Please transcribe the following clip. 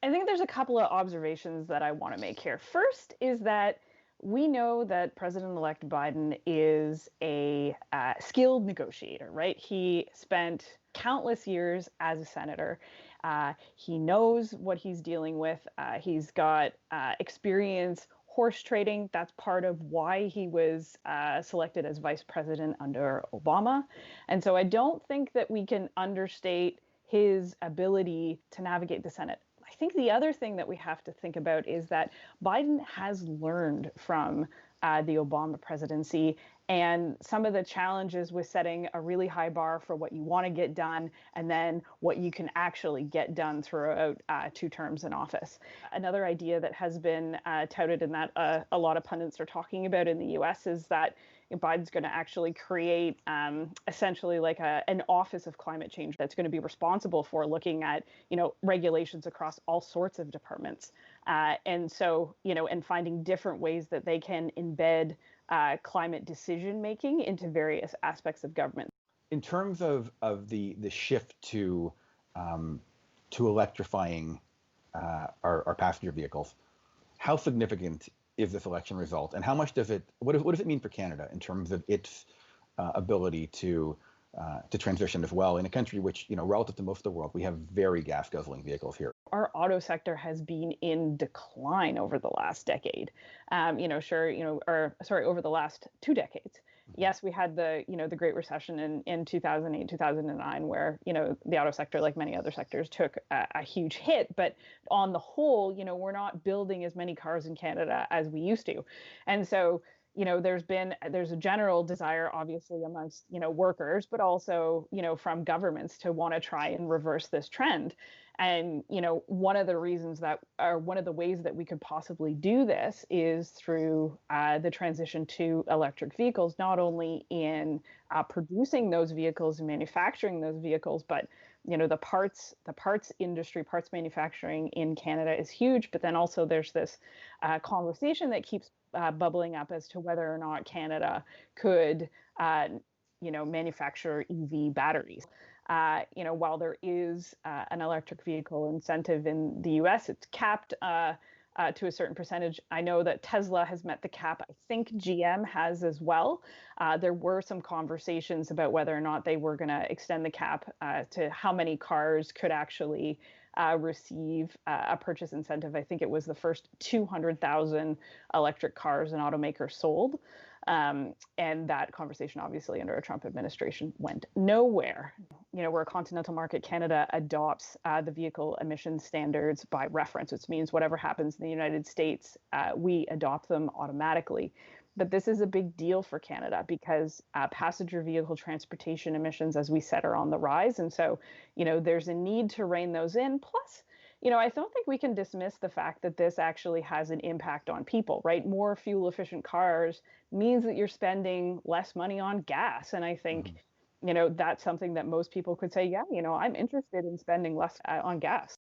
I think there's a couple of observations that I want to make here. First is that we know that President-elect Biden is a skilled negotiator, right? He spent countless years as a senator. He knows what he's dealing with. He's got experience horse trading. That's part of why he was selected as vice president under Obama. And so I don't think that we can understate his ability to navigate the Senate. I think the other thing that we have to think about is that Biden has learned from the Obama presidency and some of the challenges with setting a really high bar for what you want to get done and then what you can actually get done throughout 2 terms in office. Another idea that has been touted and that a lot of pundits are talking about in the US is that Biden's going to actually create essentially like an office of climate change that's going to be responsible for looking at, regulations across all sorts of departments. And so, and finding different ways that they can embed climate decision making into various aspects of government. In terms of the shift to electrifying our passenger vehicles, how significant is this election result, and how much does it? What does it mean for Canada in terms of its ability to transition as well in a country which, relative to most of the world, we have very gas guzzling vehicles here. Our auto sector has been in decline over the last decade. Over the last 2 decades. Yes, we had the Great Recession in 2008, 2009, where, the auto sector, like many other sectors, took a huge hit. But on the whole, we're not building as many cars in Canada as we used to. And so, there's a general desire, obviously, amongst, workers, but also, from governments to want to try and reverse this trend. And, one of the ways that we could possibly do this is through the transition to electric vehicles, not only in producing those vehicles and manufacturing those vehicles, but, the parts industry, parts manufacturing in Canada is huge. But then also there's this conversation that keeps bubbling up as to whether or not Canada could, manufacture EV batteries. While there is an electric vehicle incentive in the U.S., it's capped to a certain percentage. I know that Tesla has met the cap. I think GM has as well. There were some conversations about whether or not they were going to extend the cap to how many cars could actually receive a purchase incentive. I think it was the first 200,000 electric cars an automaker sold. And that conversation, obviously, under a Trump administration went nowhere. Where continental market Canada adopts the vehicle emission standards by reference, which means whatever happens in the United States, we adopt them automatically. But this is a big deal for Canada because passenger vehicle transportation emissions, as we said, are on the rise. And so, there's a need to rein those in. Plus, I don't think we can dismiss the fact that this actually has an impact on people, right? More fuel efficient cars means that you're spending less money on gas. And I think, that's something that most people could say, yeah, I'm interested in spending less on gas.